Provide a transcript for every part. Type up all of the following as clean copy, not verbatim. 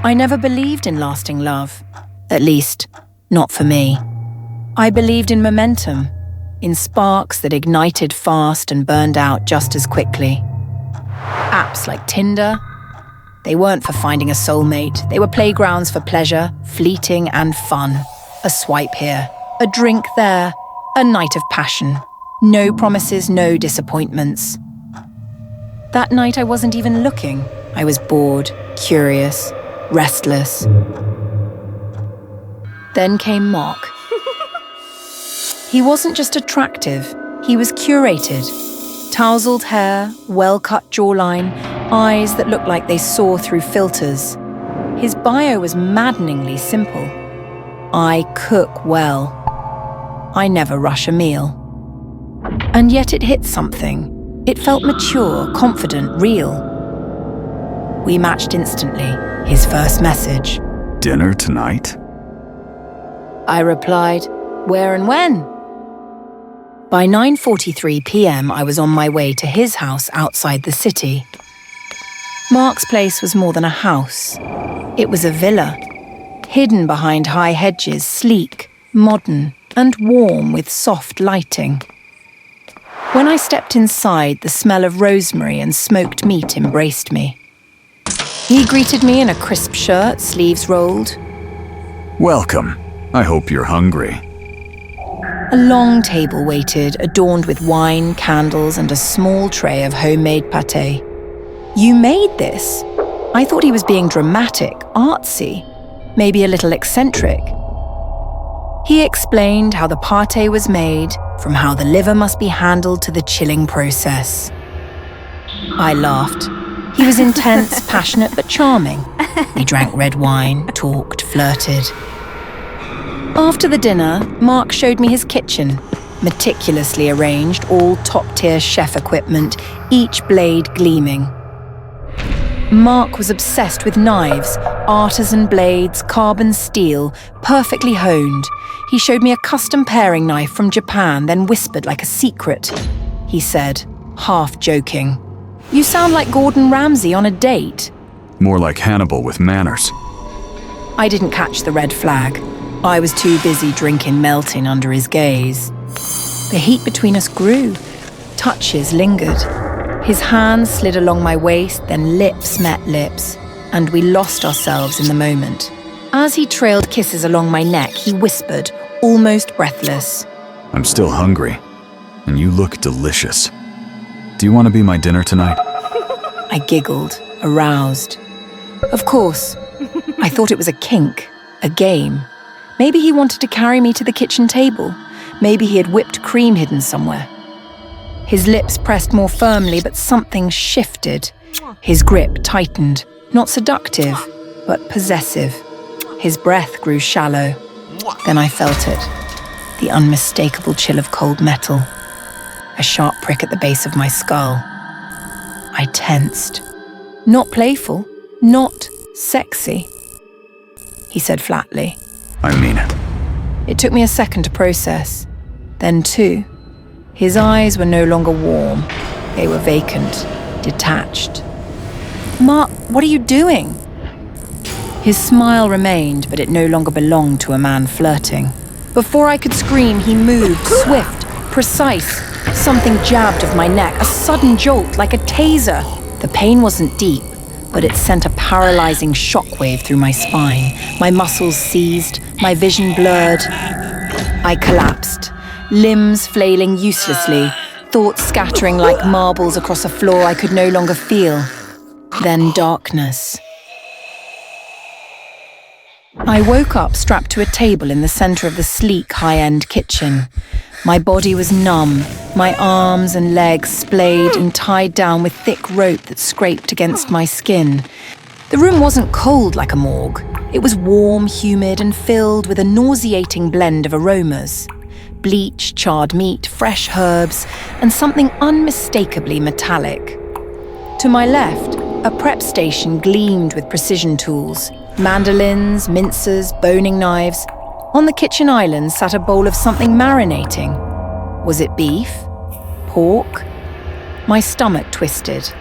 I never believed in lasting love. At least, not for me. I believed in momentum, in sparks that ignited fast and burned out just as quickly. Apps like Tinder, they weren't for finding a soulmate. They were playgrounds for pleasure, fleeting and fun. A swipe here, a drink there, a night of passion. No promises, no disappointments. That night I wasn't even looking. I was bored, curious, restless. Then came Mark. He wasn't just attractive, he was curated. Tousled hair, well-cut jawline, eyes that looked like they saw through filters. His bio was maddeningly simple. I cook well. I never rush a meal. And yet it hit something. It felt mature, confident, real. We matched instantly, his first message. Dinner tonight? I replied, where and when? By 9:43 p.m, I was on my way to his house outside the city. Mark's place was more than a house. It was a villa, hidden behind high hedges, sleek, modern, and warm with soft lighting. When I stepped inside, the smell of rosemary and smoked meat embraced me. He greeted me in a crisp shirt, sleeves rolled. Welcome. I hope you're hungry. A long table waited, adorned with wine, candles, and a small tray of homemade pâté. You made this? I thought he was being dramatic, artsy, maybe a little eccentric. He explained how the pâté was made, from how the liver must be handled to the chilling process. I laughed. He was intense, passionate, but charming. We drank red wine, talked, flirted. After the dinner, Mark showed me his kitchen, meticulously arranged, all top-tier chef equipment, each blade gleaming. Mark was obsessed with knives, artisan blades, carbon steel, perfectly honed. He showed me a custom paring knife from Japan, then whispered like a secret. He said, half joking, "You sound like Gordon Ramsay on a date." More like Hannibal with manners. I didn't catch the red flag. I was too busy drinking melting under his gaze. The heat between us grew. Touches lingered. His hands slid along my waist, then lips met lips, and we lost ourselves in the moment. As he trailed kisses along my neck, he whispered, almost breathless, I'm still hungry, and you look delicious. Do you want to be my dinner tonight? I giggled, aroused. Of course. I thought it was a kink, a game. Maybe he wanted to carry me to the kitchen table. Maybe he had whipped cream hidden somewhere. His lips pressed more firmly, but something shifted. His grip tightened, not seductive, but possessive. His breath grew shallow. Then I felt it, the unmistakable chill of cold metal. A sharp prick at the base of my skull. I tensed. Not playful, not sexy. He said flatly. I mean it. It took me a second to process, then two. His eyes were no longer warm. They were vacant, detached. Mark, what are you doing? His smile remained, but it no longer belonged to a man flirting. Before I could scream, he moved, swift, precise. Something jabbed of my neck, a sudden jolt like a taser. The pain wasn't deep, but it sent a paralyzing shockwave through my spine. My muscles seized, my vision blurred. I collapsed, limbs flailing uselessly, thoughts scattering like marbles across a floor I could no longer feel. Then darkness. I woke up strapped to a table in the center of the sleek, high-end kitchen. My body was numb, my arms and legs splayed and tied down with thick rope that scraped against my skin. The room wasn't cold like a morgue. It was warm, humid, and filled with a nauseating blend of aromas. Bleach, charred meat, fresh herbs, and something unmistakably metallic. To my left, a prep station gleamed with precision tools. Mandolins, mincers, boning knives. On the kitchen island sat a bowl of something marinating. Was it beef? Pork? My stomach twisted.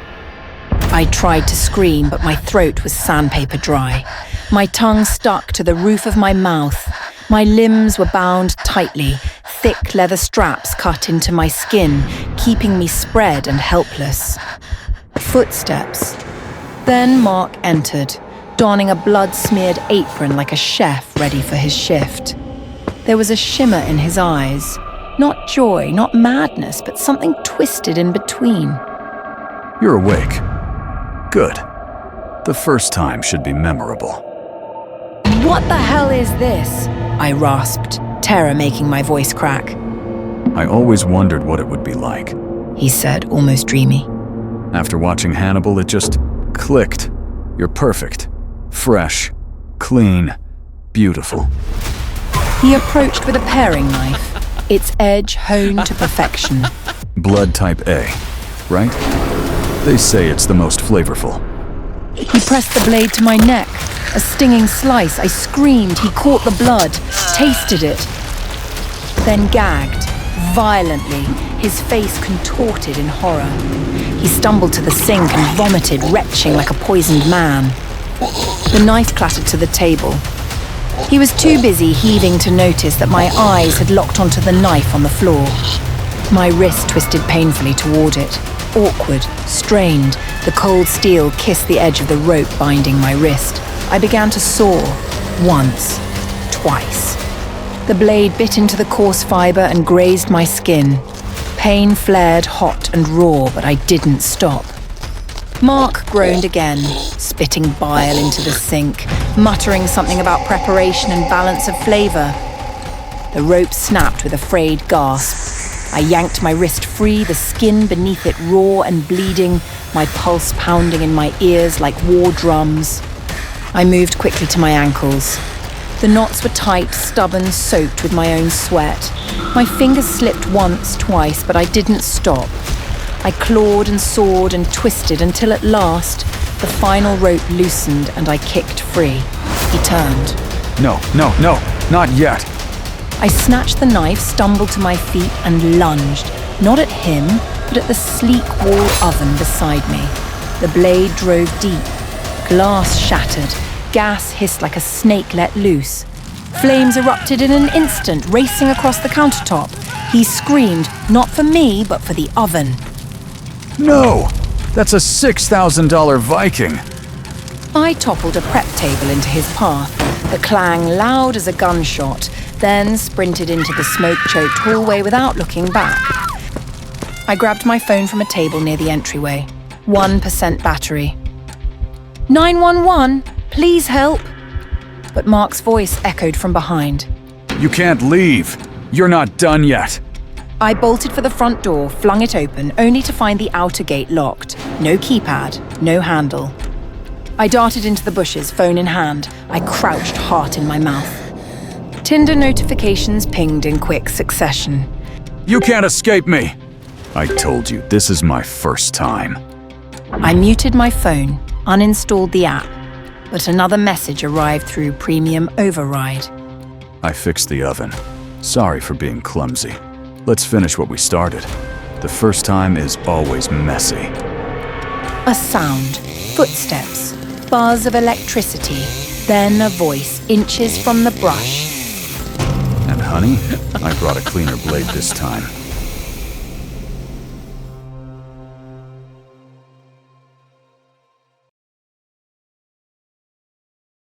I tried to scream, but my throat was sandpaper dry. My tongue stuck to the roof of my mouth. My limbs were bound tightly, thick leather straps cut into my skin, keeping me spread and helpless. Footsteps. Then Mark entered, donning a blood-smeared apron like a chef ready for his shift. There was a shimmer in his eyes. Not joy, not madness, but something twisted in between. You're awake. Good. The first time should be memorable. What the hell is this? I rasped, terror making my voice crack. I always wondered what it would be like. He said, almost dreamy. After watching Hannibal, it just clicked. You're perfect. Fresh. Clean. Beautiful. He approached with a paring knife, its edge honed to perfection. Blood type A, right? They say it's the most flavorful. He pressed the blade to my neck. A stinging slice. I screamed. He caught the blood, tasted it, then gagged, violently, his face contorted in horror. He stumbled to the sink and vomited, retching like a poisoned man. The knife clattered to the table. He was too busy heaving to notice that my eyes had locked onto the knife on the floor. My wrist twisted painfully toward it. Awkward, strained, the cold steel kissed the edge of the rope binding my wrist. I began to saw. Once. Twice. The blade bit into the coarse fiber and grazed my skin. Pain flared hot and raw, but I didn't stop. Mark groaned again, spitting bile into the sink, muttering something about preparation and balance of flavor. The rope snapped with a frayed gasp. I yanked my wrist free, the skin beneath it raw and bleeding, my pulse pounding in my ears like war drums. I moved quickly to my ankles. The knots were tight, stubborn, soaked with my own sweat. My fingers slipped once, twice, but I didn't stop. I clawed and sawed and twisted until at last, the final rope loosened and I kicked free. He turned. No, not yet. I snatched the knife, stumbled to my feet and lunged, not at him, but at the sleek wall oven beside me. The blade drove deep. Glass shattered. Gas hissed like a snake let loose. Flames erupted in an instant, racing across the countertop. He screamed, not for me, but for the oven. No! That's a $6,000 Viking! I toppled a prep table into his path, the clang loud as a gunshot, then sprinted into the smoke-choked hallway without looking back. I grabbed my phone from a table near the entryway. 1% battery. 911, please help. But Mark's voice echoed from behind. You can't leave. You're not done yet. I bolted for the front door, flung it open, only to find the outer gate locked. No keypad, no handle. I darted into the bushes, phone in hand. I crouched, heart in my mouth. Tinder notifications pinged in quick succession. You can't escape me! I told you, this is my first time. I muted my phone, uninstalled the app, but another message arrived through Premium Override. I fixed the oven. Sorry for being clumsy. Let's finish what we started. The first time is always messy. A sound, footsteps, buzz of electricity, then a voice inches from the brush. And honey, I brought a cleaner blade this time.